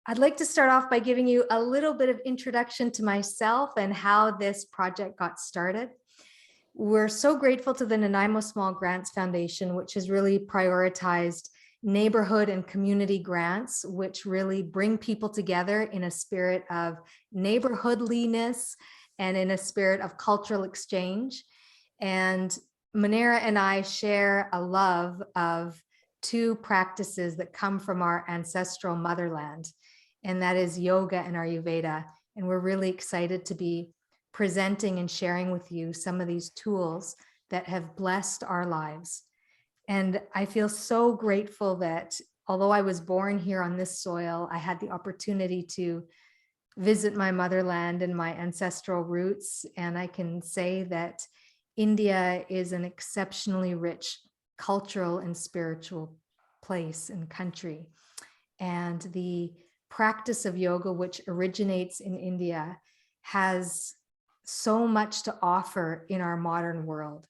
I'd like to start off by giving you a little bit of introduction to myself and how this project got started. We're so grateful to the Nanaimo Small Grants Foundation, which has really prioritized neighborhood and community grants, which really bring people together in a spirit of neighborhoodliness and in a spirit of cultural exchange. And Manera and I share a love of two practices that come from our ancestral motherland, and that is yoga and Ayurveda. And we're really excited to be presenting and sharing with you some of these tools that have blessed our lives. And I feel so grateful that although I was born here on this soil, I had the opportunity to visit my motherland and my ancestral roots. And I can say that India is an exceptionally rich cultural and spiritual place and country. And the practice of yoga, which originates in India, has so much to offer in our modern world.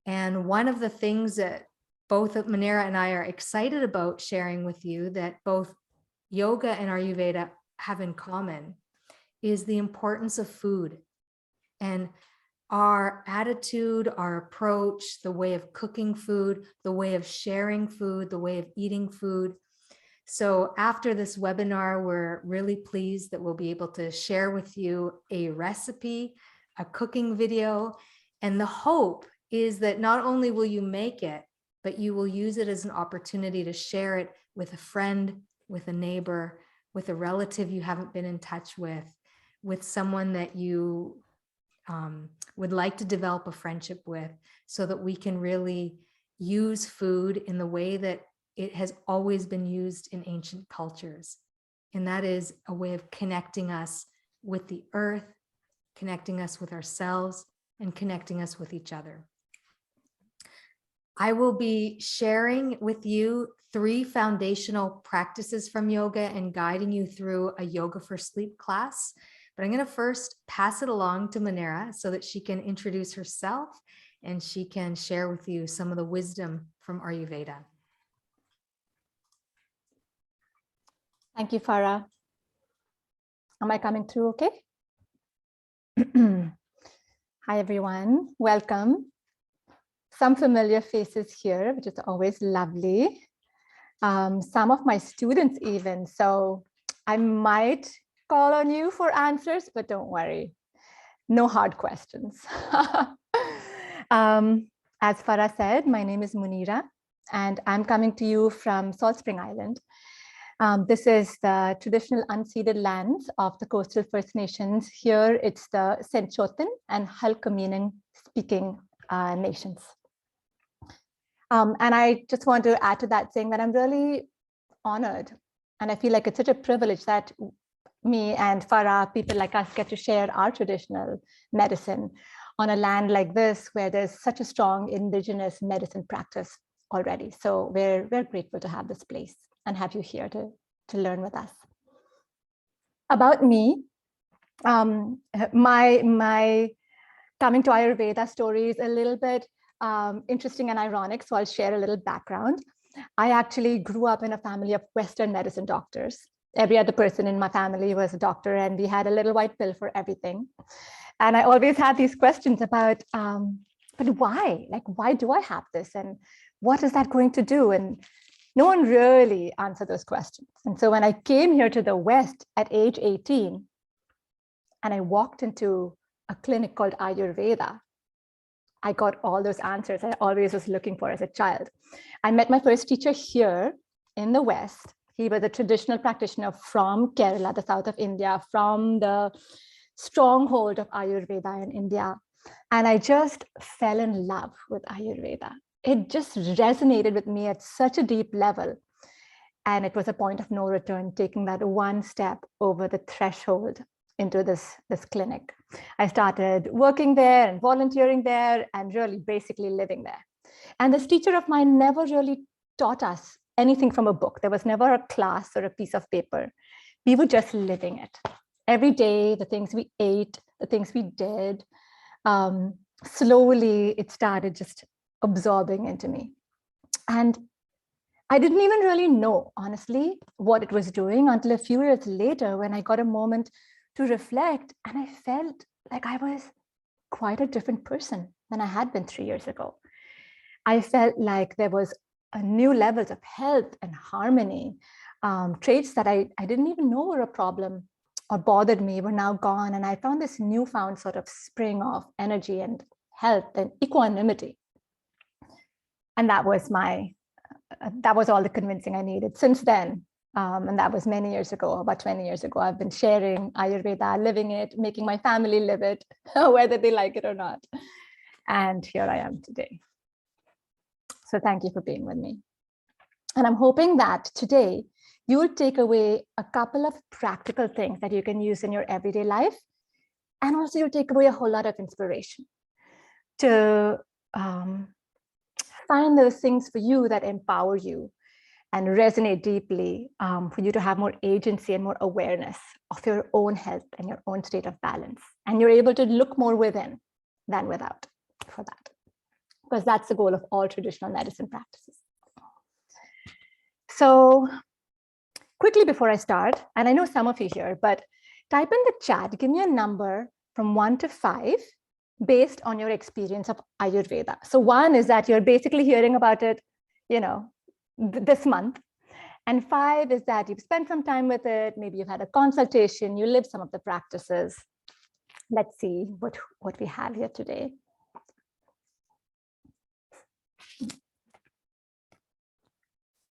And one of the things that both Manera and I are excited about sharing with you that both yoga and Ayurveda have in common is the importance of food and our attitude, our approach, the way of cooking food, the way of sharing food, the way of eating food. So after this webinar, we're really pleased that we'll be able to share with you a recipe, a cooking video, and the hope is that not only will you make it, but you will use it as an opportunity to share it with a friend, with a neighbor, with a relative you haven't been in touch with someone that you would like to develop a friendship with, so that we can really use food in the way that it has always been used in ancient cultures. And that is a way of connecting us with the earth, connecting us with ourselves, and connecting us with each other. I will be sharing with you 3 foundational practices from yoga and guiding you through a yoga for sleep class. But I'm going to first pass it along to Manera so that she can introduce herself and she can share with you some of the wisdom from Ayurveda. Thank you, Farah. Am I coming through okay? Hi, everyone. Welcome. Some familiar faces here, which is always lovely. Some of my students even. So I might call on you for answers, but don't worry. No hard questions. As Farah said, my name is Munira, and I'm coming to you from Salt Spring Island. This is the traditional unceded lands of the coastal First Nations. Here, it's the Senchotin and Halkaminan speaking nations. And I just want to add to that, saying that I'm really honored. And I feel like it's such a privilege that me and Farah, people like us, get to share our traditional medicine on a land like this, where there's such a strong indigenous medicine practice already. So we're grateful to have this place and have you here to learn with us. About me, my coming to Ayurveda story is a little bit interesting and ironic, so I'll share a little background. I actually grew up in a family of Western medicine doctors. Every other person in my family was a doctor, and we had a little white pill for everything. And I always had these questions about, but why? Like, why do I have this? And what is that going to do? And no one really answered those questions. And so when I came here to the West at age 18, and I walked into a clinic called Ayurveda, I got all those answers I always was looking for as a child. I met my first teacher here in the West. He was a traditional practitioner from Kerala, the south of India, from the stronghold of Ayurveda in India. And I just fell in love with Ayurveda. It just resonated with me at such a deep level. And it was a point of no return, taking that one step over the threshold into this clinic. I started working there and volunteering there and really basically living there. And this teacher of mine never really taught us anything from a book. There was never a class or a piece of paper. We were just living it. Every day, the things we ate, the things we did, slowly it started just absorbing into me. And I didn't even really know, honestly, what it was doing until a few years later when I got a moment to reflect, and I felt like I was quite a different person than I had been 3 years ago. I felt like there was a new levels of health and harmony. Traits that I didn't even know were a problem or bothered me were now gone. And I found this newfound sort of spring of energy and health and equanimity. And that was all the convincing I needed. Since then, and that was many years ago, about 20 years ago, I've been sharing Ayurveda, living it, making my family live it, whether they like it or not. And here I am today. So thank you for being with me. And I'm hoping that today you will take away a couple of practical things that you can use in your everyday life. And also you'll take away a whole lot of inspiration to find those things for you that empower you and resonate deeply, for you to have more agency and more awareness of your own health and your own state of balance. And you're able to look more within than without for that, because that's the goal of all traditional medicine practices. So quickly before I start, and I know some of you here, but type in the chat, give me a number from 1 to 5 based on your experience of Ayurveda. So 1 is that you're basically hearing about it, this month. And 5 is that you've spent some time with it. Maybe you've had a consultation, you live some of the practices. Let's see what we have here today.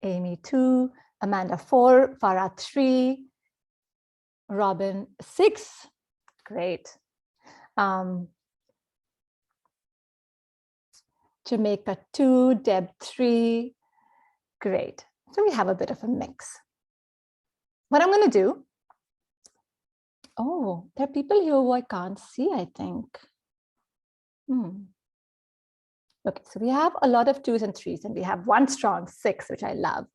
Amy 2, Amanda 4, Farah 3, Robin 6. Great. Jamaica 2, Deb 3. Great. So we have a bit of a mix. What I'm going to do. Oh, there are people here who I can't see, I think. Okay, so we have a lot of 2s and 3s, and we have 1 strong 6, which I love,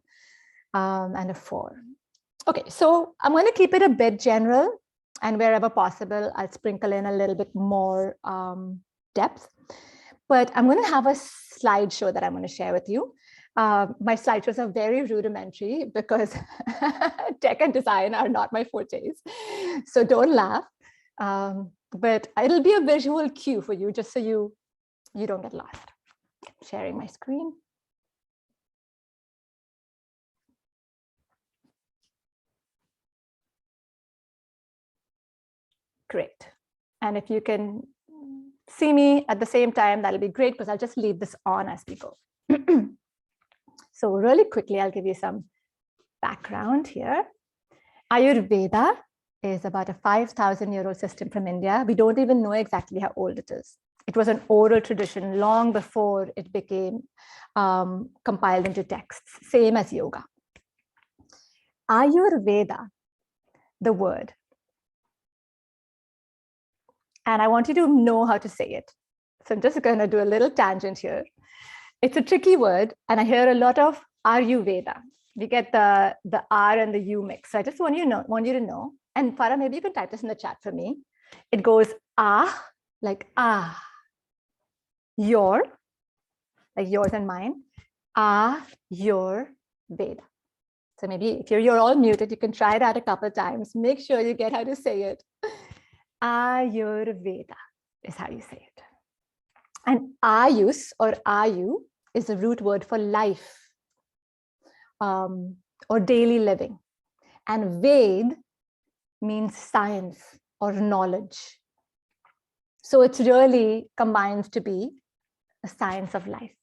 and a 4. Okay, so I'm going to keep it a bit general, and wherever possible, I'll sprinkle in a little bit more depth. But I'm going to have a slideshow that I'm going to share with you. My slideshows are very rudimentary because tech and design are not my fortes. So don't laugh. But it'll be a visual cue for you, just so you don't get lost. Sharing my screen. Great. And if you can see me at the same time, that'll be great, because I'll just leave this on as we go. So really quickly, I'll give you some background here. Ayurveda is about a 5,000-year-old system from India. We don't even know exactly how old it is. It was an oral tradition long before it became compiled into texts, same as yoga. Ayurveda, the word. And I want you to know how to say it. So I'm just going to do a little tangent here. It's a tricky word, and I hear a lot of Ayurveda. We get the R and the U mix. So I just want you to know. And Farah, maybe you can type this in the chat for me. It goes like your, like yours and mine, Ayurveda. So maybe if you're all muted, you can try it out a couple of times. Make sure you get how to say it. Ayurveda is how you say it. And Ayus or Ayu is the root word for life or daily living. And Ved means science or knowledge. So it's really combines to be a science of life.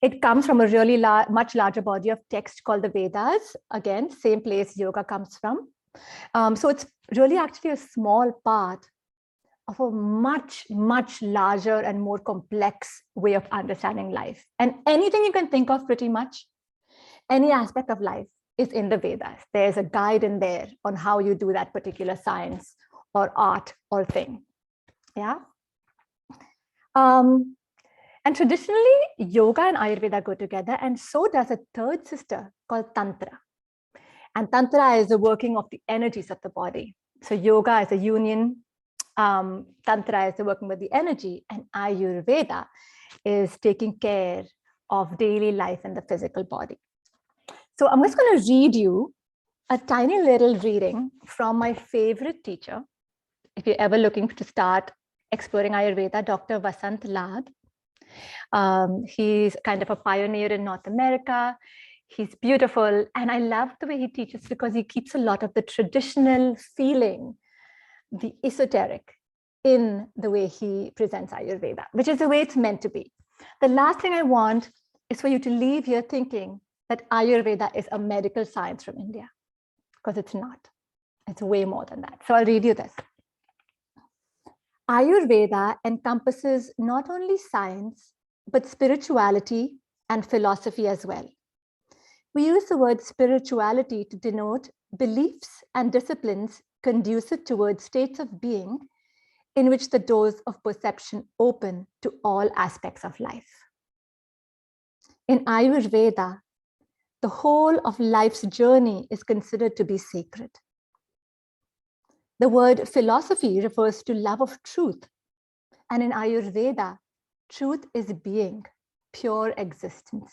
It comes from a really much larger body of text called the Vedas. Again, same place yoga comes from. So it's really actually a small part of a much, much larger and more complex way of understanding life. And anything you can think of, pretty much, any aspect of life is in the Vedas. There's a guide in there on how you do that particular science or art or thing. Yeah. And traditionally, yoga and Ayurveda go together, and so does a third sister called Tantra. And Tantra is the working of the energies of the body. So yoga is a union, Tantra is the working with the energy, and Ayurveda is taking care of daily life in the physical body. So I'm just going to read you a tiny little reading from my favorite teacher. If you're ever looking to start exploring Ayurveda, Dr. Vasant Lad. He's kind of a pioneer in North America. He's beautiful. And I love the way he teaches because he keeps a lot of the traditional feeling, the esoteric, in the way he presents Ayurveda, which is the way it's meant to be. The last thing I want is for you to leave here thinking that Ayurveda is a medical science from India, because it's not. It's way more than that. So I'll read you this. Ayurveda encompasses not only science, but spirituality and philosophy as well. We use the word spirituality to denote beliefs and disciplines conducive towards states of being in which the doors of perception open to all aspects of life. In Ayurveda, the whole of life's journey is considered to be sacred. The word philosophy refers to love of truth. And in Ayurveda, truth is being, pure existence,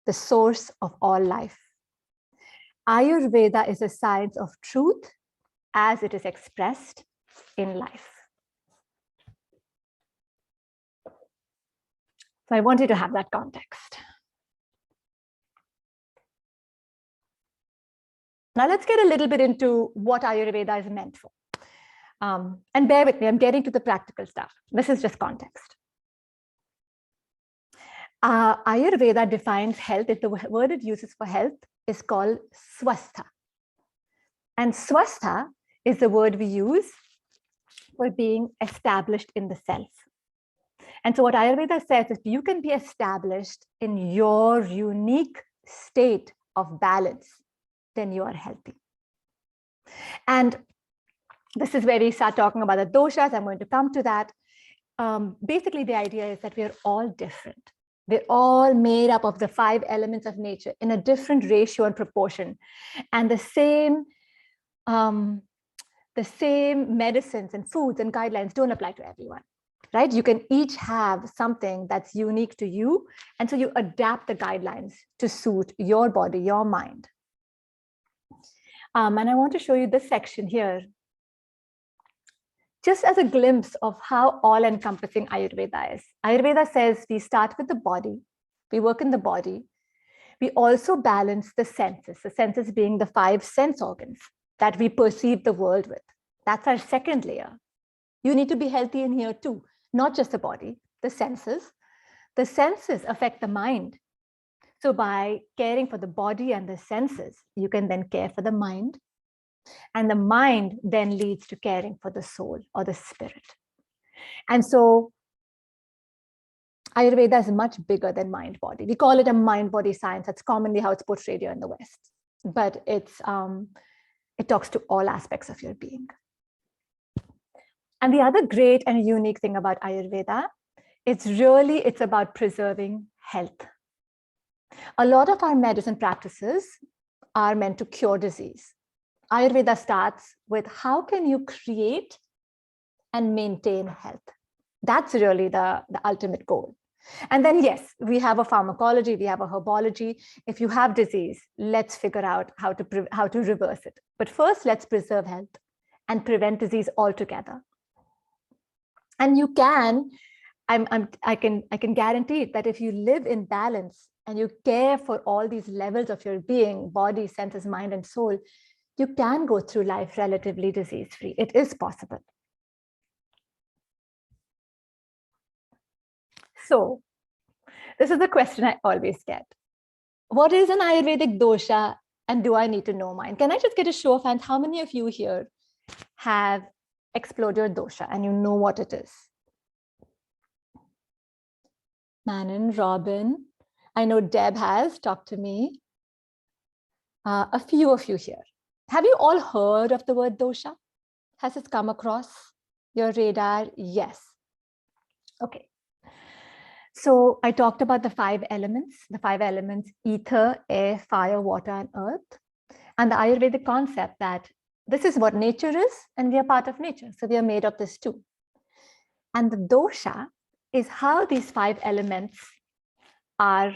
the source of all life. Ayurveda is a science of truth as it is expressed in life. So I want you to have that context. Now let's get a little bit into what Ayurveda is meant for. And bear with me, I'm getting to the practical stuff. This is just context. Ayurveda defines health. The word it uses for health is called swastha. And swastha is the word we use for being established in the self. And so what Ayurveda says is you can be established in your unique state of balance, then you are healthy. And this is where we start talking about the doshas. I'm going to come to that. Basically, the idea is that we are all different. We're all made up of the 5 elements of nature in a different ratio and proportion. And the same medicines and foods and guidelines don't apply to everyone, right? You can each have something that's unique to you. And so you adapt the guidelines to suit your body, your mind. And I want to show you this section here, just as a glimpse of how all-encompassing Ayurveda is. Ayurveda says we start with the body, we work in the body. We also balance the senses being the 5 sense organs that we perceive the world with. That's our second layer. You need to be healthy in here too, not just the body, the senses. The senses affect the mind. So by caring for the body and the senses, you can then care for the mind. And the mind then leads to caring for the soul or the spirit. And so Ayurveda is much bigger than mind-body. We call it a mind-body science. That's commonly how it's portrayed here in the West. But it talks to all aspects of your being. And the other great and unique thing about Ayurveda, it's about preserving health. A lot of our medicine practices are meant to cure disease. Ayurveda starts with how can you create and maintain health? That's really the ultimate goal. And then, yes, we have a pharmacology, we have a herbology. If you have disease, let's figure out how to reverse it. But first, let's preserve health and prevent disease altogether. And you can, I can guarantee that if you live in balance and you care for all these levels of your being, body, senses, mind, and soul, you can go through life relatively disease-free. It is possible. So this is the question I always get. What is an Ayurvedic dosha and do I need to know mine? Can I just get a show of hands? How many of you here have explored your dosha and you know what it is? Manan, Robin, I know Deb has, talked to me. A few of you here. Have you all heard of the word dosha? Has it come across your radar? Yes. Okay. So I talked about the 5 elements, ether, air, fire, water, and earth. And the Ayurvedic concept that this is what nature is, and we are part of nature. So we are made of this too. And the dosha is how these 5 elements are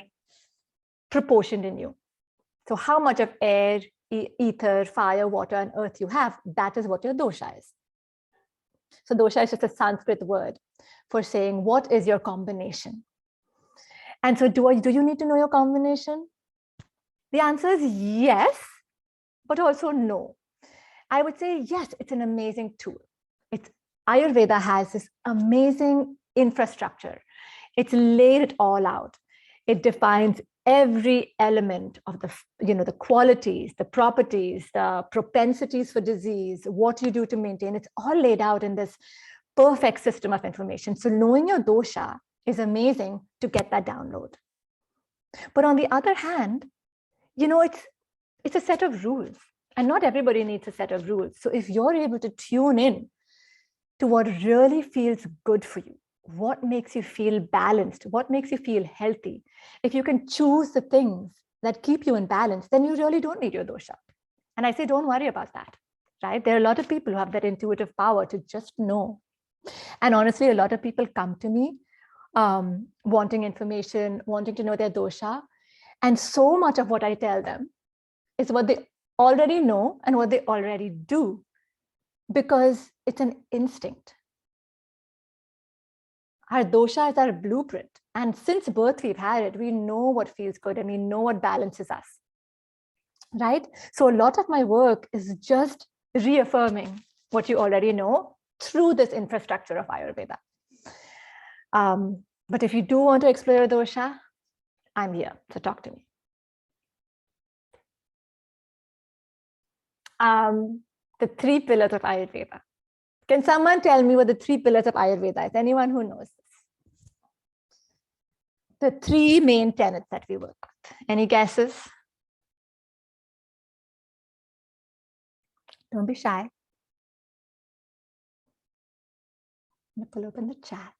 proportioned in you. So how much of air, ether, fire, water, and earth you have, that is what your dosha is. So dosha is just a Sanskrit word for saying, what is your combination? And so do you need to know your combination? The answer is yes, but also no. I would say, yes, it's an amazing tool. Ayurveda has this amazing infrastructure. It's laid it all out. It defines every element of the qualities, the properties, the propensities for disease, what you do to maintain. It's all laid out in this perfect system of information. So knowing your dosha is amazing to get that download. But on the other hand, it's a set of rules, and not everybody needs a set of rules. So if you're able to tune in to what really feels good for you, what makes you feel balanced, what makes you feel healthy, if you can choose the things that keep you in balance, then you really don't need your dosha. And I say, don't worry about that, right? There are a lot of people who have that intuitive power to just know. And honestly, a lot of people come to me wanting information, wanting to know their dosha. And so much of what I tell them is what they already know and what they already do, because it's an instinct. Our dosha is our blueprint. And since birth, we've had it. We know what feels good and we know what balances us, right? So a lot of my work is just reaffirming what you already know through this infrastructure of Ayurveda. But if you do want to explore your dosha, I'm here, so talk to me. The 3 pillars of Ayurveda. Can someone tell me what the 3 pillars of Ayurveda is? Anyone who knows this? The 3 main tenets that we work with. Any guesses? Don't be shy. I'm going to pull open the chat.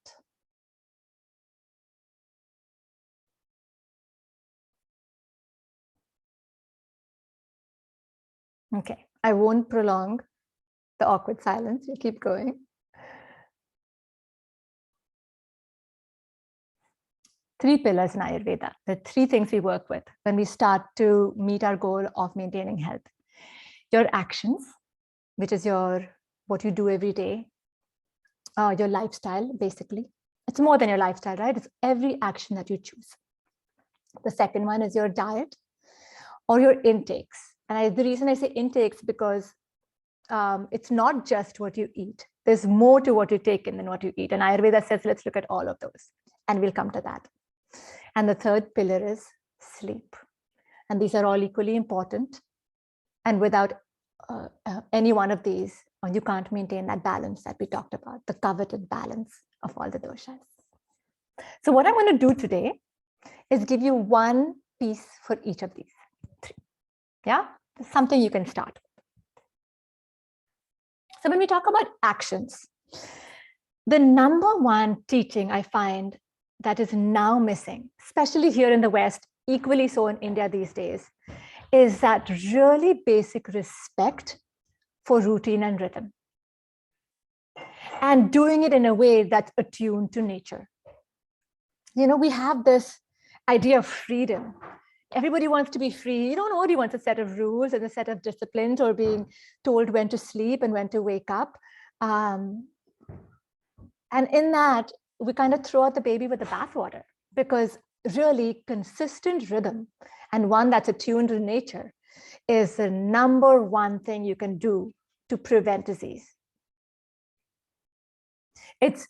Okay, I won't prolong the awkward silence. You keep going. Three pillars in Ayurveda, the 3 things we work with when we start to meet our goal of maintaining health. Your actions, which is what you do every day, your lifestyle, basically. It's more than your lifestyle, right? It's every action that you choose. The second one is your diet or your intakes. And the reason I say intakes because it's not just what you eat. There's more to what you take in than what you eat. And Ayurveda says, let's look at all of those. And we'll come to that. And the third pillar is sleep. And these are all equally important. And without any one of these, you can't maintain that balance that we talked about, the coveted balance of all the doshas. So what I'm going to do today is give you one piece for each of these 3. Yeah, something you can start with. So when we talk about actions, the number one teaching I find that is now missing, especially here in the West, equally so in India these days, is that really basic respect for routine and rhythm. And doing it in a way that's attuned to nature. We have this idea of freedom. Everybody wants to be free. Nobody wants a set of rules and a set of disciplines or being told when to sleep and when to wake up. And in that, we kind of throw out the baby with the bathwater, because really consistent rhythm and one that's attuned to nature is the number one thing you can do to prevent disease. It's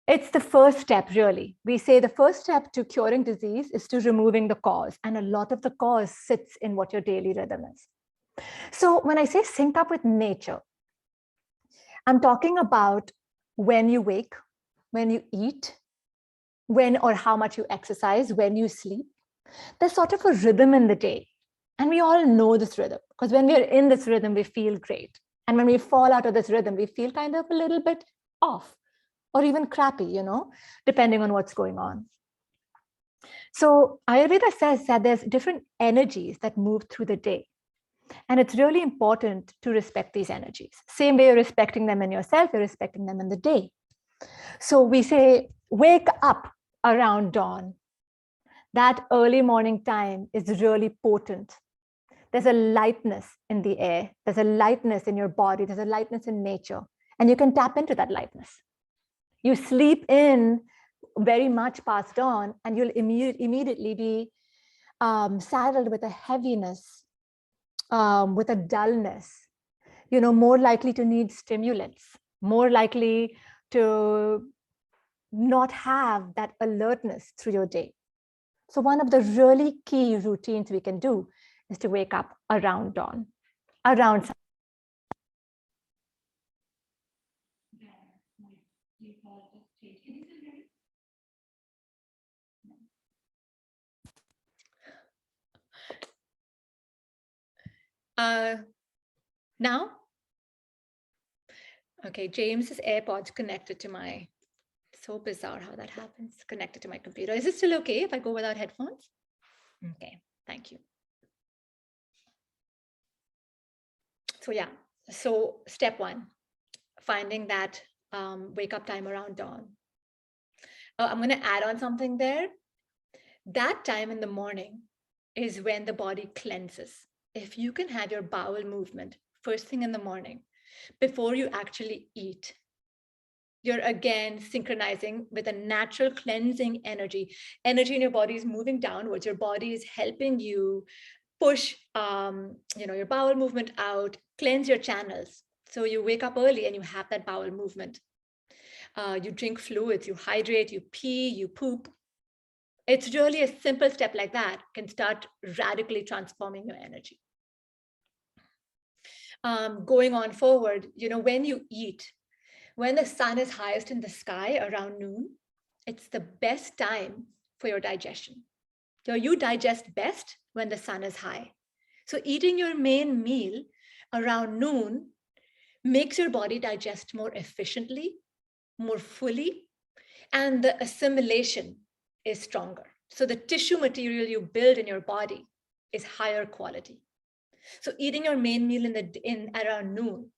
the first step, really. We say the first step to curing disease is to removing the cause. And a lot of the cause sits in what your daily rhythm is. So when I say sync up with nature, I'm talking about when you wake, when you eat, when or how much you exercise, when you sleep. There's sort of a rhythm in the day. And we all know this rhythm, because when we are in this rhythm, we feel great. And when we fall out of this rhythm, we feel kind of a little bit off or even crappy, depending on what's going on. So Ayurveda says that there's different energies that move through the day. And it's really important to respect these energies. Same way you're respecting them in yourself, you're respecting them in the day. So we say, wake up around dawn that early morning time is really potent. There's a lightness in the air. There's a lightness in your body. There's a lightness in nature. And you can tap into that lightness. You sleep in very much past dawn, and you'll immediately be saddled with a heaviness, with a dullness, more likely to need stimulants, more likely to not have that alertness through your day. So one of the really key routines we can do is to wake up around dawn, around. Now? Okay, James's AirPods connected to my, so bizarre how that happens, connected to my computer. Is it still okay if I go without headphones? Okay, thank you. So yeah, so step one, finding that wake up time around dawn. I'm going to add on something there. That time in the morning is when the body cleanses. If you can have your bowel movement first thing in the morning before you actually eat, you're again synchronizing with a natural cleansing energy. Energy in your body is moving downwards. Your body is helping you push your bowel movement out, cleanse your channels. So you wake up early and you have that bowel movement. You drink fluids, you hydrate, you pee, you poop. It's really a simple step like that can start radically transforming your energy. Going on forward, when you eat, when the sun is highest in the sky around noon, it's the best time for your digestion. So you digest best when the sun is high. So eating your main meal around noon makes your body digest more efficiently, more fully, and the assimilation is stronger. So the tissue material you build in your body is higher quality. So eating your main meal in around noon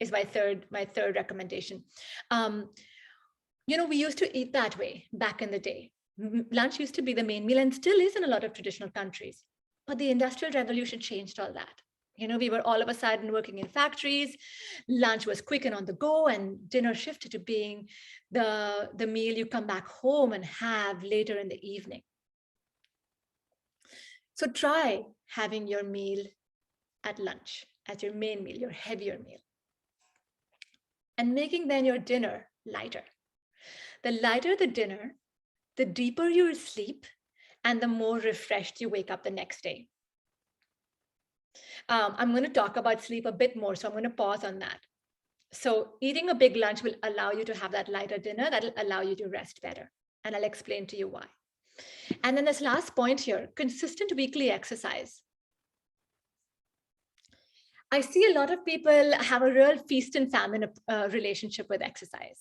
is my third recommendation. We used to eat that way back in the day. Lunch used to be the main meal and still is in a lot of traditional countries. But the Industrial Revolution changed all that. We were all of a sudden working in factories. Lunch was quick and on the go, and dinner shifted to being the meal you come back home and have later in the evening. So try having your meal at lunch as your main meal, your heavier meal, and making then your dinner lighter. The lighter the dinner, the deeper you sleep, and the more refreshed you wake up the next day. I'm going to talk about sleep a bit more, so I'm going to pause on that. So eating a big lunch will allow you to have that lighter dinner. That'll allow you to rest better. And I'll explain to you why. And then this last point here, consistent weekly exercise. I see a lot of people have a real feast and famine relationship with exercise.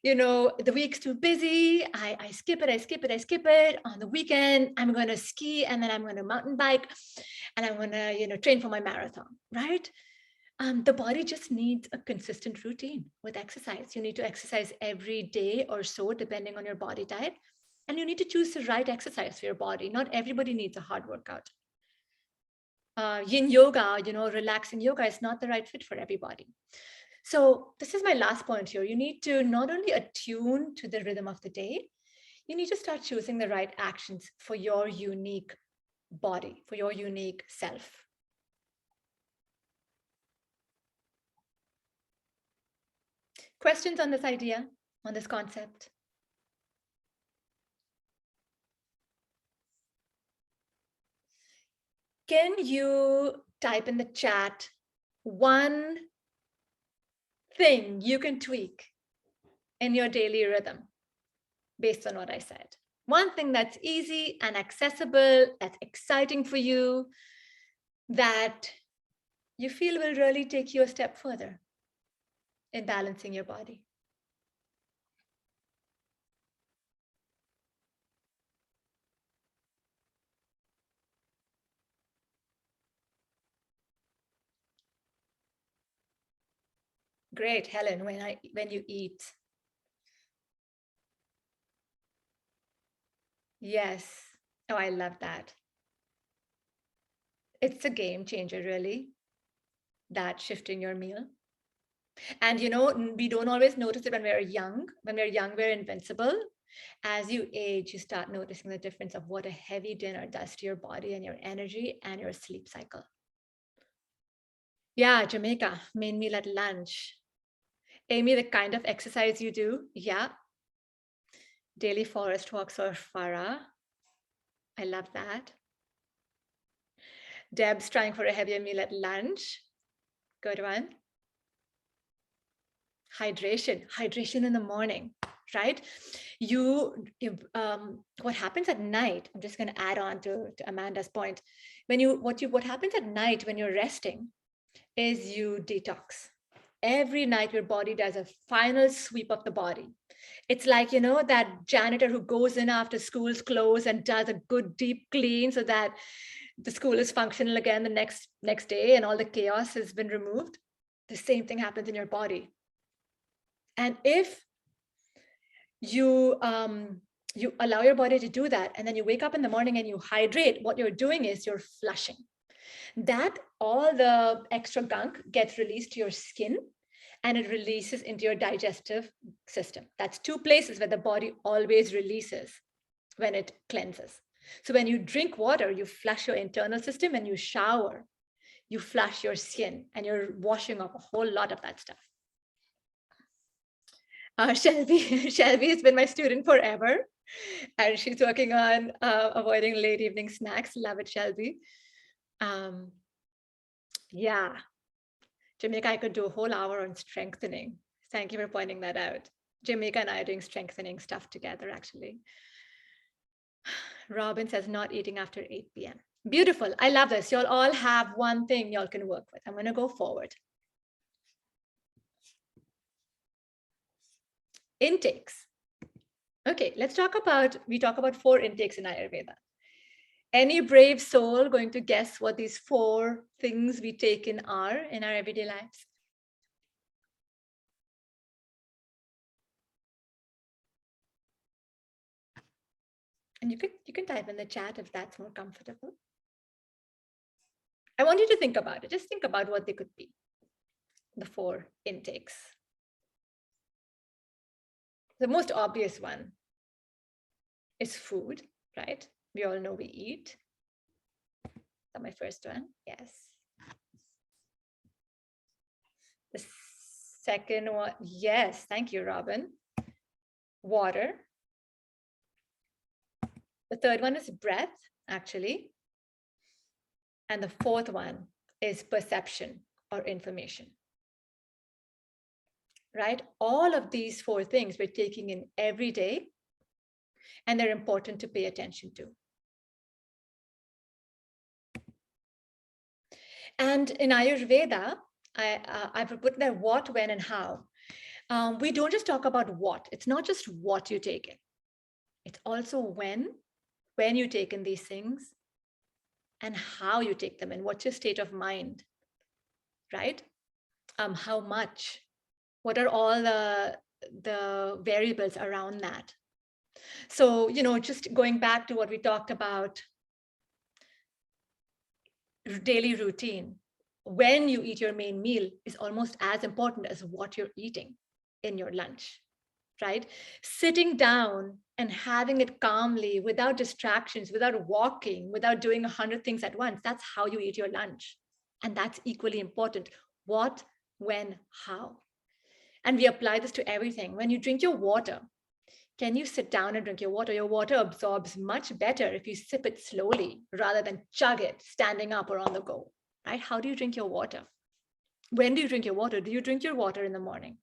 The week's too busy. I skip it. On the weekend, I'm going to ski, and then I'm going to mountain bike, and I'm going to, train for my marathon, right? The body just needs a consistent routine with exercise. You need to exercise every day or so, depending on your body type. And you need to choose the right exercise for your body. Not everybody needs a hard workout. Yin yoga, relaxing yoga is not the right fit for everybody. So this is my last point here. You need to not only attune to the rhythm of the day, you need to start choosing the right actions for your unique body, for your unique self. Questions on this idea, on this concept? Can you type in the chat one thing you can tweak in your daily rhythm based on what I said? One thing that's easy and accessible, that's exciting for you, that you feel will really take you a step further in balancing your body. Great, Helen, when you eat. Yes. Oh, I love that. It's a game changer, really, that shifting your meal. And we don't always notice it when we're young. When we're young, we're invincible. As you age, you start noticing the difference of what a heavy dinner does to your body and your energy and your sleep cycle. Yeah, Jamaica, main meal at lunch. Amy, the kind of exercise you do, yeah. Daily forest walks for Farah. I love that. Deb's trying for a heavier meal at lunch. Good one. Hydration in the morning, right? What happens at night, I'm just going to add on to Amanda's point. What happens at night when you're resting is you detox. Every night your body does a final sweep of the body. It's like, that janitor who goes in after school's close and does a good deep clean so that the school is functional again the next day and all the chaos has been removed. The same thing happens in your body. And if you allow your body to do that, and then you wake up in the morning and you hydrate, what you're doing is you're flushing. That all the extra gunk gets released to your skin and it releases into your digestive system. That's two places where the body always releases when it cleanses. So when you drink water, you flush your internal system, and you shower, you flush your skin, and you're washing off a whole lot of that stuff. Shelby has been my student forever, and she's working on avoiding late evening snacks. Love it, Shelby. Yeah, Jamaica, I could do a whole hour on strengthening. Thank you for pointing that out. Jamaica and I are doing strengthening stuff together, actually. Robin says not eating after 8 p.m. Beautiful. I love this. You'll all have one thing y'all can work with. I'm going to go forward. Intakes. Okay, we talk about 4 intakes in Ayurveda. Any brave soul going to guess what these 4 things we take in are in our everyday lives? And you can type in the chat if that's more comfortable. I want you to think about it. Just think about what they could be. The 4 intakes. The most obvious one is food, right? We all know we eat. That's my first one. Yes. The second one, yes, thank you, Robin. Water. The third one is breath, actually. And the fourth one is perception or information. Right? All of these 4 things we're taking in every day, and they're important to pay attention to. And in Ayurveda, I've put there what, when, and how. We don't just talk about what. It's not just what you take in. It's also when you take in these things, and how you take them, and what's your state of mind, right? How much? What are all the variables around that? So, just going back to what we talked about, daily routine, when you eat your main meal is almost as important as what you're eating in your lunch, right? Sitting down and having it calmly, without distractions, without walking, without doing 100 things at once, that's how you eat your lunch. And that's equally important. What, when, how? And we apply this to everything. When you drink your water, can you sit down and drink your water? Your water absorbs much better if you sip it slowly rather than chug it standing up or on the go, right? How do you drink your water? When do you drink your water? Do you drink your water in the morning?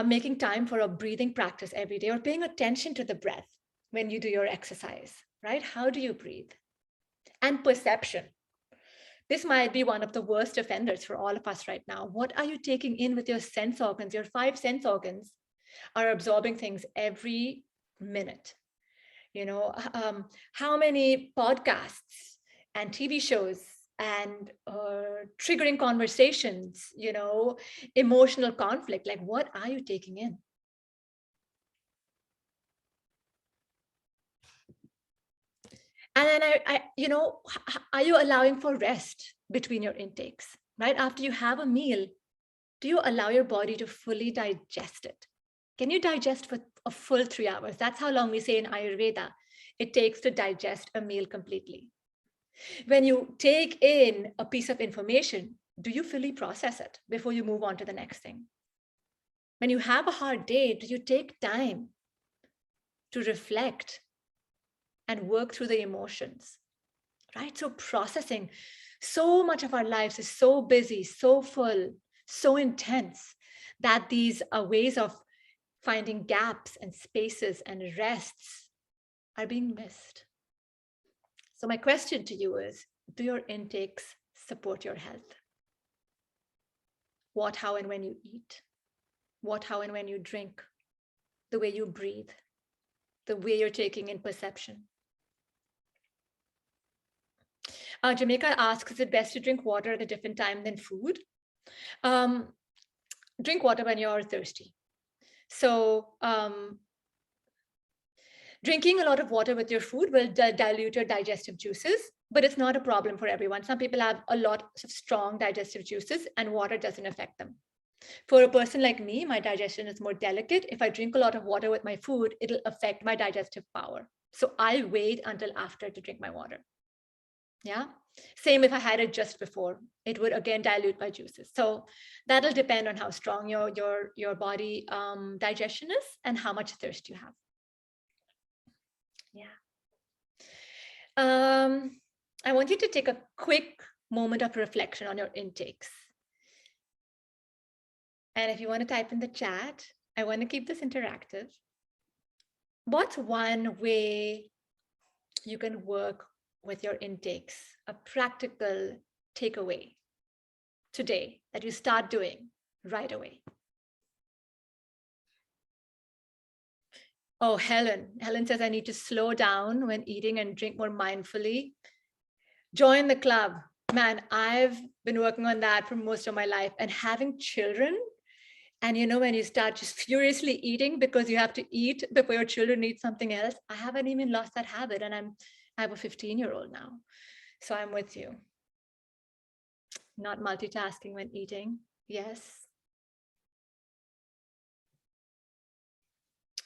Making time for a breathing practice every day, or paying attention to the breath when you do your exercise, right? How do you breathe? And perception. This might be one of the worst offenders for all of us right now. What are you taking in with your sense organs? Your 5 sense organs are absorbing things every minute. How many podcasts and TV shows and triggering conversations, emotional conflict, like what are you taking in? And then are you allowing for rest between your intakes, right? After you have a meal, do you allow your body to fully digest it? Can you digest for a full 3 hours? That's how long we say in Ayurveda it takes to digest a meal completely. When you take in a piece of information, do you fully process it before you move on to the next thing? When you have a hard day, do you take time to reflect and work through the emotions, right? So processing, so much of our lives is so busy, so full, so intense that these ways of finding gaps and spaces and rests are being missed. So my question to you is, do your intakes support your health? What, how, and when you eat? What, how, and when you drink? The way you breathe? The way you're taking in perception? Jamaica asks, is it best to drink water at a different time than food? Drink water when you're thirsty. So drinking a lot of water with your food will dilute your digestive juices, but it's not a problem for everyone. Some people have a lot of strong digestive juices and water doesn't affect them. For a person like me, my digestion is more delicate. If I drink a lot of water with my food, it'll affect my digestive power. So I'll wait until after to drink my water. Yeah. Same if I had it just before, it would again dilute my juices. So that'll depend on how strong your body digestion is and how much thirst you have. Yeah. I want you to take a quick moment of reflection on your intakes. And if you want to type in the chat, I want to keep this interactive. What's one way you can work with your intakes, a practical takeaway today that you start doing right away? Oh, Helen says, I need to slow down when eating and drink more mindfully. Join the club. Man, I've been working on that for most of my life, and having children. And when you start just furiously eating because you have to eat before your children eat something else, I haven't even lost that habit. And I have a 15-year-old now. So I'm with you. Not multitasking when eating. Yes.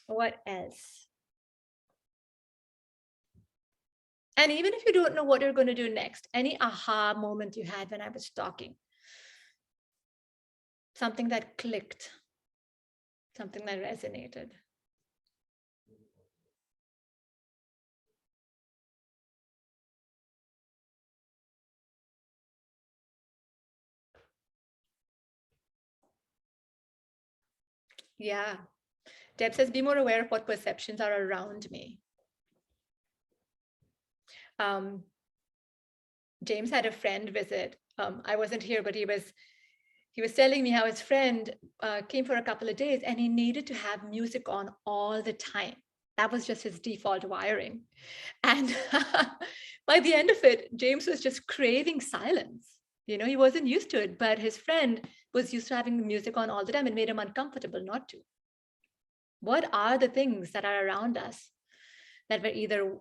What else? And even if you don't know what you're going to do next, any aha moment you had when I was talking, something that clicked, something that resonated. Yeah. Deb says, be more aware of what perceptions are around me. James had a friend visit. I wasn't here, but he was telling me how his friend came for a couple of days and he needed to have music on all the time. That was just his default wiring. And by the end of it, James was just craving silence. He wasn't used to it, but his friend was used to having the music on all the time and made him uncomfortable not to. What are the things that are around us that we're either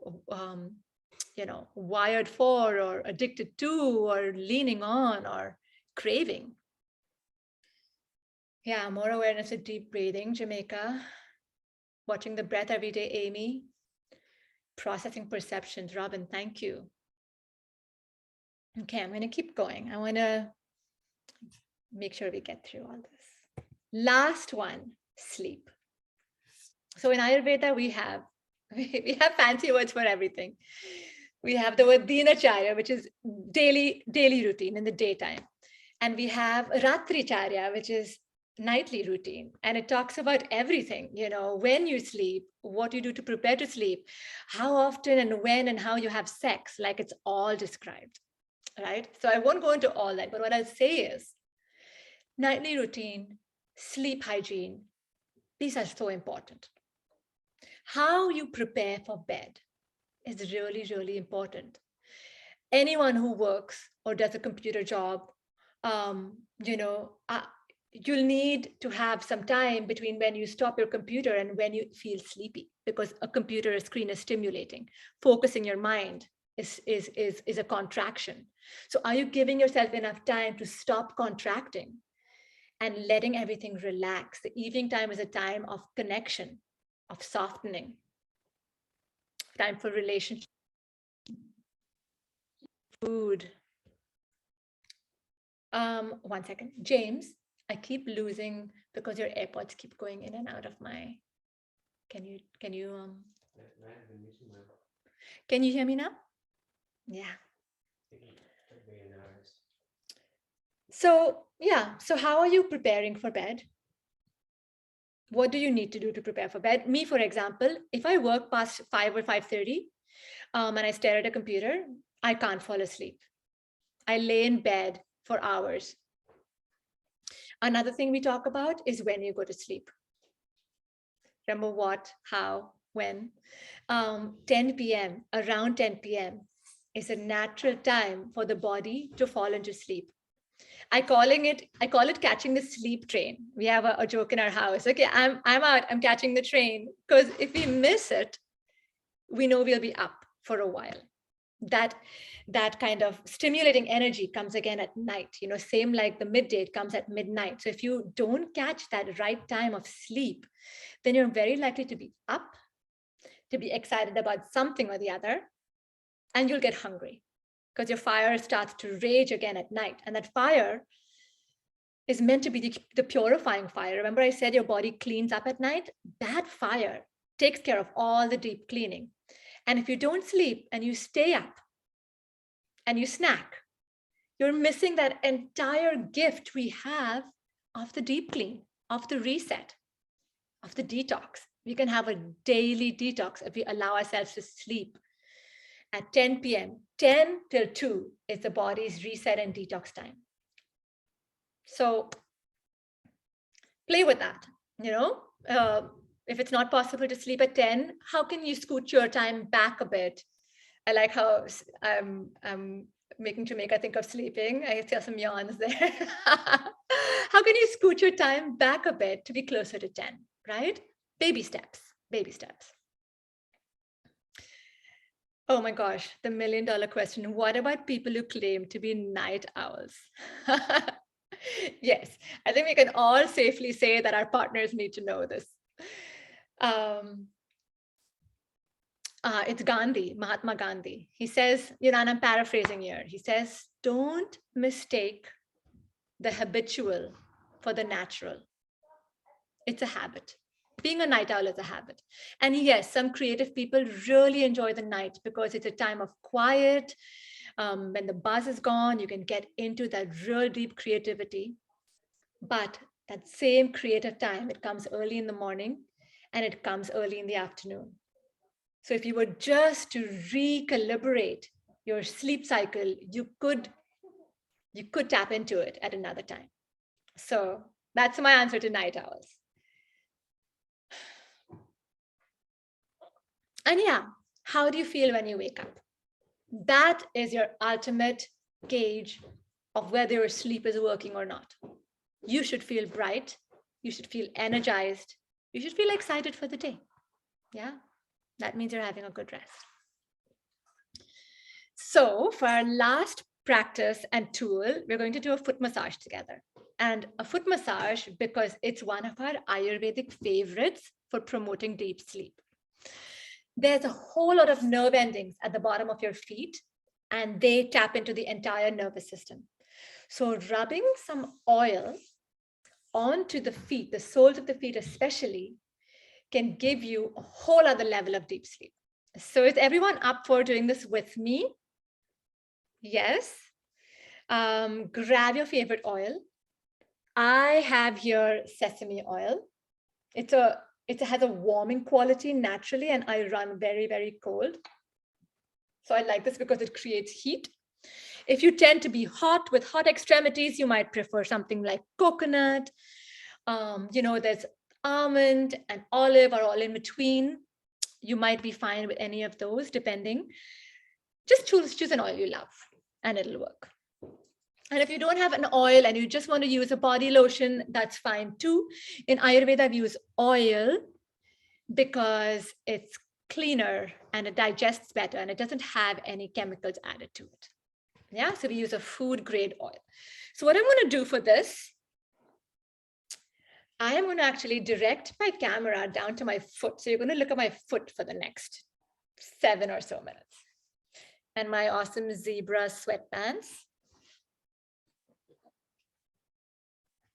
wired for or addicted to or leaning on or craving? Yeah, more awareness of deep breathing, Jamaica. Watching the breath every day, Amy. Processing perceptions, Robin, thank you. Okay, I'm going to keep going. I want to make sure we get through all this. Last one, sleep. So in Ayurveda, we have fancy words for everything. We have the word dinacharya, which is daily routine in the daytime. And we have ratricharya, which is nightly routine. And it talks about everything, when you sleep, what you do to prepare to sleep, how often and when and how you have sex, like it's all described, right? So I won't go into all that, but what I'll say is nightly routine, sleep hygiene, these are so important. How you prepare for bed is really, really important. Anyone who works or does a computer job, you'll need to have some time between when you stop your computer and when you feel sleepy, because a computer screen is stimulating, focusing your mind, is a contraction. So are you giving yourself enough time to stop contracting and letting everything relax? The evening time is a time of connection, of softening, time for relationship, food. 1 second, James, I keep losing because your AirPods keep going in and out of my, can you hear me now? Yeah. So yeah, so how are you preparing for bed? What do you need to do to prepare for bed? Me, for example, if I work past 5 or 5:30 and I stare at a computer, I can't fall asleep. I lay in bed for hours. Another thing we talk about is when you go to sleep. Remember what, how, when. 10 p.m., around 10 p.m. is a natural time for the body to fall into sleep. I call it catching the sleep train. We have a joke in our house. Okay, I'm out, I'm catching the train. Because if we miss it, we know we'll be up for a while. That kind of stimulating energy comes again at night, same like the midday, it comes at midnight. So if you don't catch that right time of sleep, then you're very likely to be up, to be excited about something or the other, and you'll get hungry because your fire starts to rage again at night. And that fire is meant to be the purifying fire. Remember I said your body cleans up at night? That fire takes care of all the deep cleaning. And if you don't sleep and you stay up and you snack, you're missing that entire gift we have of the deep clean, of the reset, of the detox. We can have a daily detox if we allow ourselves to sleep at 10 p.m. 10 till 2 is the body's reset and detox time. So play with that, if it's not possible to sleep at 10, how can you scoot your time back a bit? I like how I'm making Jamaica think of sleeping. I see some yawns there. How can you scoot your time back a bit to be closer to 10, right? Baby steps, baby steps. Oh my gosh, the $1 million question. What about people who claim to be night owls? Yes, I think we can all safely say that our partners need to know this. It's Gandhi, Mahatma Gandhi. He says, and I'm paraphrasing here. He says, don't mistake the habitual for the natural. It's a habit. Being a night owl is a habit. And yes, some creative people really enjoy the night because it's a time of quiet. When the buzz is gone, you can get into that real deep creativity. But that same creative time, it comes early in the morning and it comes early in the afternoon. So if you were just to recalibrate your sleep cycle, you could tap into it at another time. So that's my answer to night owls. And yeah, how do you feel when you wake up? That is your ultimate gauge of whether your sleep is working or not. You should feel bright. You should feel energized. You should feel excited for the day. Yeah, that means you're having a good rest. So for our last practice and tool, we're going to do a foot massage together. And a foot massage because it's one of our Ayurvedic favorites for promoting deep sleep. There's a whole lot of nerve endings at the bottom of your feet, and they tap into the entire nervous system. So rubbing some oil onto the feet, the soles of the feet especially, can give you a whole other level of deep sleep. So is everyone up for doing this with me? Yes. Grab your favorite oil. I have here sesame oil. It has a warming quality naturally, and I run very, very cold. So I like this because it creates heat. If you tend to be hot with hot extremities, you might prefer something like coconut. There's almond and olive are all in between. You might be fine with any of those, depending. Just choose an oil you love, and it'll work. And if you don't have an oil and you just want to use a body lotion, that's fine too. In Ayurveda, we use oil because it's cleaner and it digests better and it doesn't have any chemicals added to it. Yeah, so we use a food grade oil. So what I'm going to do for this, I am going to actually direct my camera down to my foot. So you're going to look at my foot for the next 7 or so minutes. And my awesome zebra sweatpants.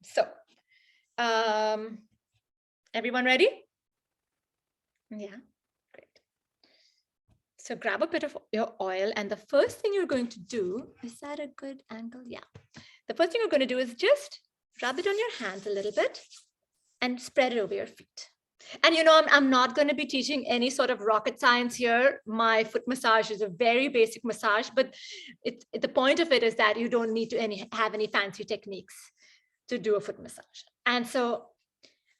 So, everyone ready? Yeah, great. So grab a bit of your oil, and the first thing you're going to do, is that a good angle? Yeah. The first thing you're going to do is just rub it on your hands a little bit and spread it over your feet. And I'm not going to be teaching any sort of rocket science here. My foot massage is a very basic massage, but the point of it is that you don't need to have any fancy techniques to do a foot massage. And so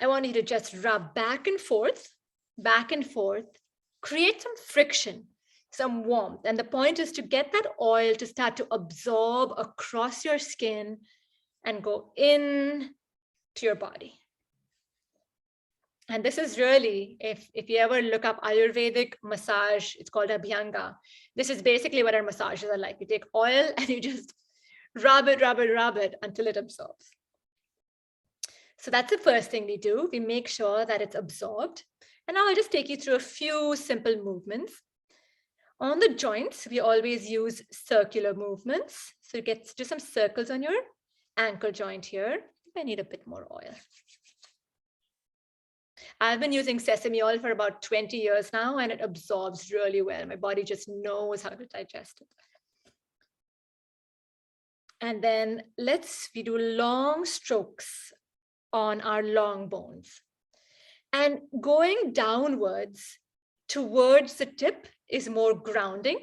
I want you to just rub back and forth, create some friction, some warmth. And the point is to get that oil to start to absorb across your skin and go in to your body. And this is really, if you ever look up Ayurvedic massage, it's called Abhyanga. This is basically what our massages are like. You take oil and you just rub it until it absorbs. So that's the first thing we do. We make sure that it's absorbed. And now I'll just take you through a few simple movements. On the joints, we always use circular movements. So you get to some circles on your ankle joint here. I need a bit more oil. I've been using sesame oil for about 20 years now, and it absorbs really well. My body just knows how to digest it. And then we do long strokes on our long bones. And going downwards towards the tip is more grounding.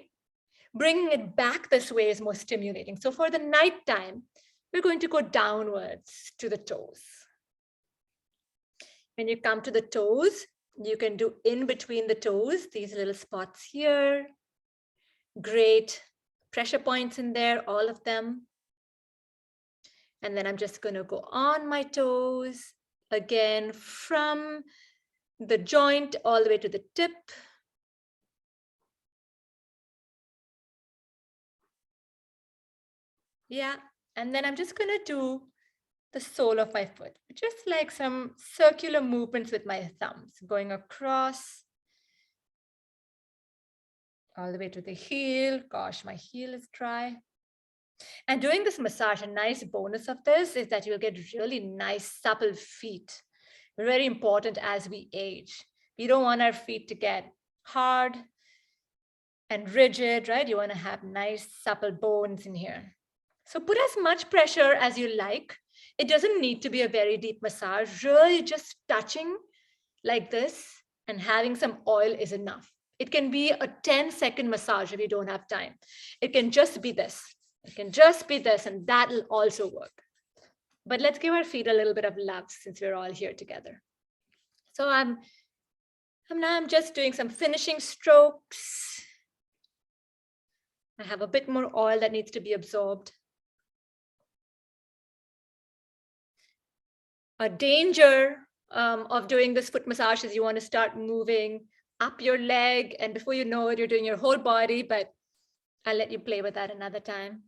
Bringing it back this way is more stimulating. So for the nighttime, we're going to go downwards to the toes. When you come to the toes, you can do in between the toes, these little spots here. Great pressure points in there, all of them. And then I'm just going to go on my toes again from the joint all the way to the tip. Yeah, and then I'm just going to do the sole of my foot, just like some circular movements with my thumbs, going across all the way to the heel. Gosh, my heel is dry. And doing this massage, a nice bonus of this is that you'll get really nice, supple feet. Very important as we age. We don't want our feet to get hard and rigid, right? You want to have nice, supple bones in here. So put as much pressure as you like. It doesn't need to be a very deep massage. Really just touching like this and having some oil is enough. It can be a 10-second massage if you don't have time. It can just be this. It can just be this, and that'll also work. But let's give our feet a little bit of love since we're all here together. So I'm just doing some finishing strokes. I have a bit more oil that needs to be absorbed. A danger of doing this foot massage is you want to start moving up your leg, and before you know it, you're doing your whole body, but I'll let you play with that another time.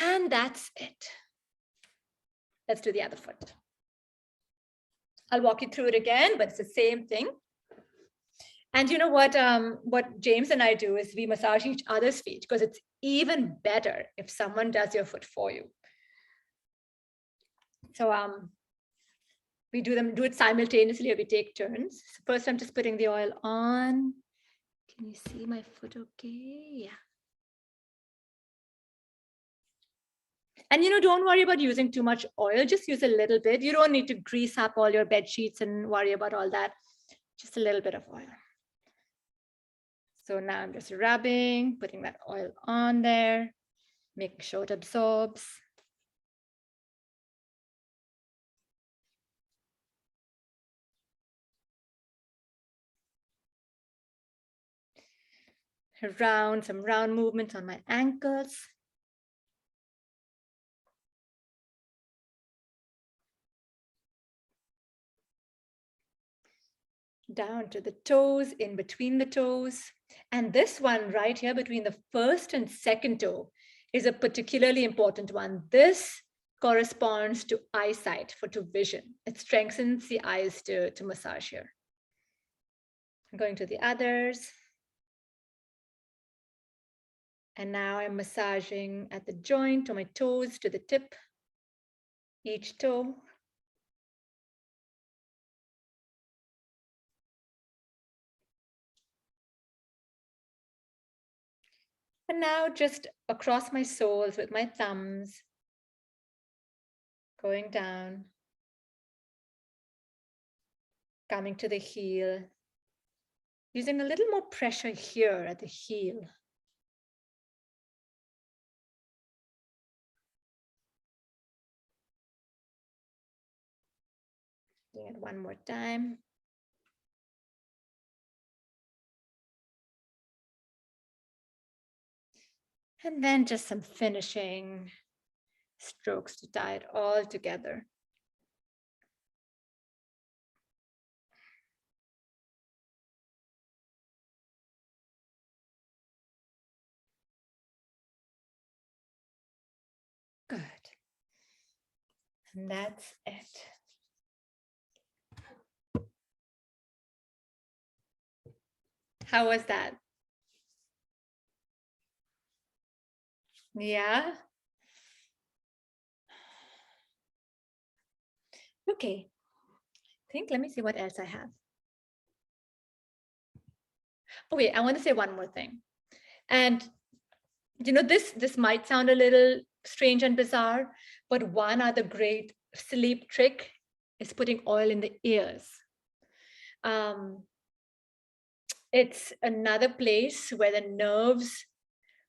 And that's it. Let's do the other foot. I'll walk you through it again, but it's the same thing. And you know what James and I do is we massage each other's feet, because it's even better if someone does your foot for you. So we do it simultaneously, or we take turns. So first, I'm just putting the oil on. Can you see my foot okay? Yeah. And don't worry about using too much oil. Just use a little bit. You don't need to grease up all your bed sheets and worry about all that. Just a little bit of oil. So now I'm just rubbing, putting that oil on there, making sure it absorbs. Some round movements on my ankles. down to the toes, in between the toes. And this one right here between the first and second toe is a particularly important one. This corresponds to eyesight, to vision. It strengthens the eyes to massage here. I'm going to the others. And now I'm massaging at the joint, to my toes, to the tip, each toe. And now just across my soles with my thumbs, going down, coming to the heel, using a little more pressure here at the heel. Doing it one more time. And then just some finishing strokes to tie it all together. Good. And that's it. How was that? Yeah. Okay. Let me see what else I have. Oh, wait, I want to say one more thing. And this might sound a little strange and bizarre, but one other great sleep trick is putting oil in the ears. It's another place where the nerves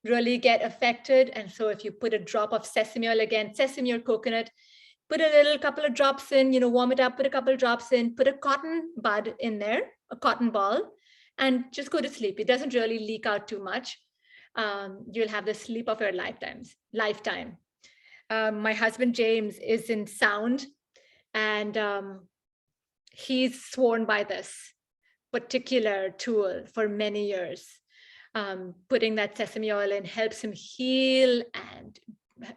really get affected. And so if you put a drop of sesame oil, again, sesame or coconut, put a couple of drops in, warm it up, put a couple of drops in, put a cotton bud in there, a cotton ball, and just go to sleep. It doesn't really leak out too much. You'll have the sleep of your lifetime. My husband, James, is in sound, and he's sworn by this particular tool for many years. Putting that sesame oil in helps him heal and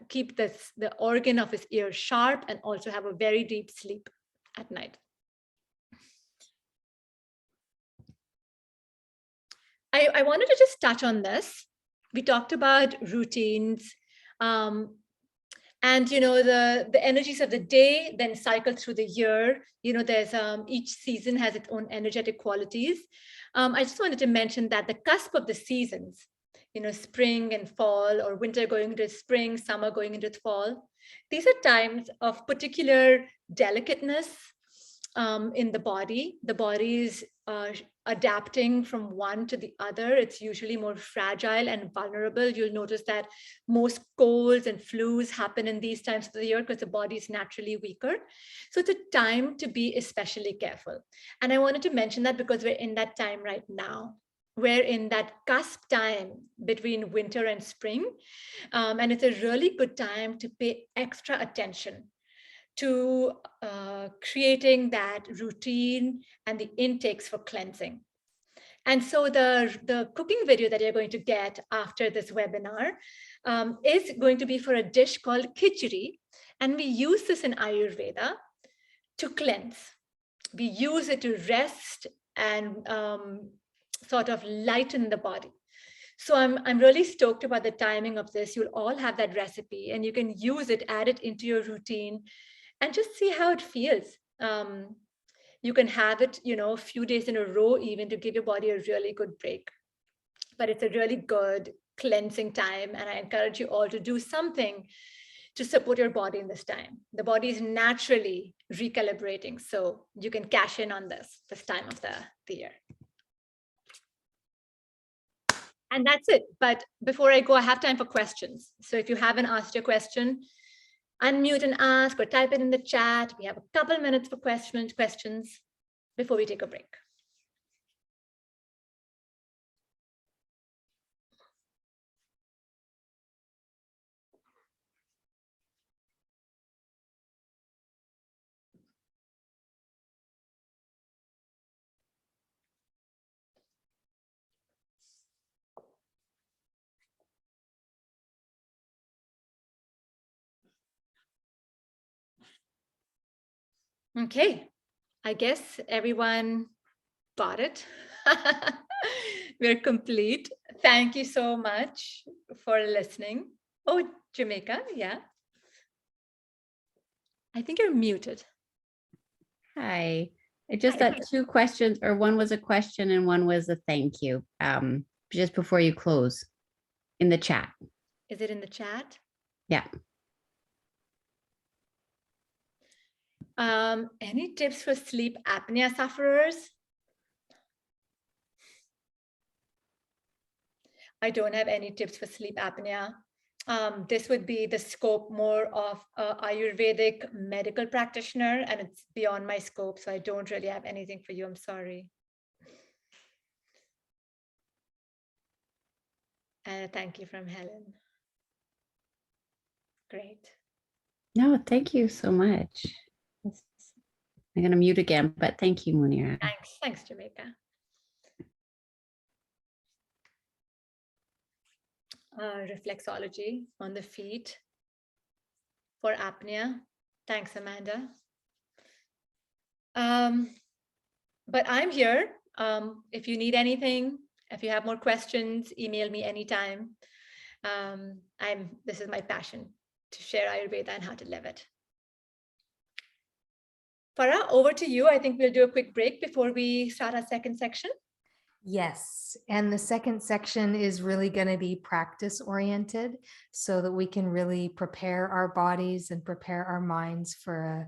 keep the organ of his ear sharp, and also have a very deep sleep at night. I wanted to just touch on this. We talked about routines, and the energies of the day then cycle through the year. There's each season has its own energetic qualities. I just wanted to mention that the cusp of the seasons, spring and fall, or winter going into spring, summer going into fall, these are times of particular delicateness in the body. The body is adapting from one to the other. It's usually more fragile and vulnerable. You'll notice that most colds and flus happen in these times of the year because the body is naturally weaker. So it's a time to be especially careful. And I wanted to mention that because we're in that time right now. We're in that cusp time between winter and spring. And it's a really good time to pay extra attention to creating that routine and the intakes for cleansing. And so the cooking video that you're going to get after this webinar is going to be for a dish called khichdi. And we use this in Ayurveda to cleanse. We use it to rest and sort of lighten the body. So I'm really stoked about the timing of this. You'll all have that recipe and you can use it, add it into your routine, and just see how it feels. You can have it, a few days in a row, even to give your body a really good break. But it's a really good cleansing time. And I encourage you all to do something to support your body in this time. The body is naturally recalibrating. So you can cash in on this time of the year. And that's it. But before I go, I have time for questions. So if you haven't asked your question, unmute and ask, or type it in the chat. We have a couple minutes for questions before we take a break. Okay, I guess everyone got it. We're complete. Thank you so much for listening. Oh, Jamaica, yeah. I think you're muted. Hi. I just got two questions, or one was a question and one was a thank you. Just before you close in the chat. Is it in the chat? Yeah. Any tips for sleep apnea sufferers? I don't have any tips for sleep apnea. This would be the scope more of Ayurvedic medical practitioner, and it's beyond my scope, so I don't really have anything for you. I'm sorry. And thank you from Helen. Great. No, thank you so much. I'm going to mute again, but thank you, Munira. Thanks. Thanks, Jamaica. Reflexology on the feet for apnea. Thanks, Amanda. But I'm here. If you need anything, if you have more questions, email me anytime. This is my passion, to share Ayurveda and how to live it. Farah, over to you. I think we'll do a quick break before we start our second section. Yes, and the second section is really going to be practice oriented so that we can really prepare our bodies and prepare our minds for a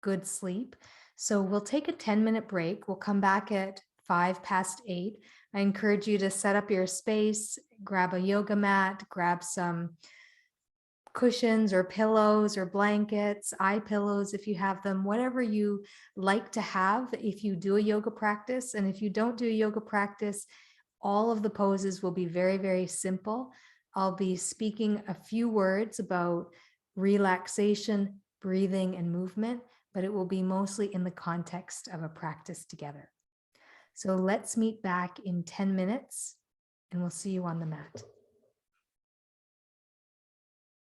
good sleep. So we'll take a 10-minute break. We'll come back at 8:05. I encourage you to set up your space, grab a yoga mat, grab some cushions or pillows or blankets, eye pillows if you have them, whatever you like to have if you do a yoga practice. And if you don't do a yoga practice, all of the poses will be very, very simple. I'll be speaking a few words about relaxation, breathing, and movement, but it will be mostly in the context of a practice together. So let's meet back in 10 minutes and we'll see you on the mat.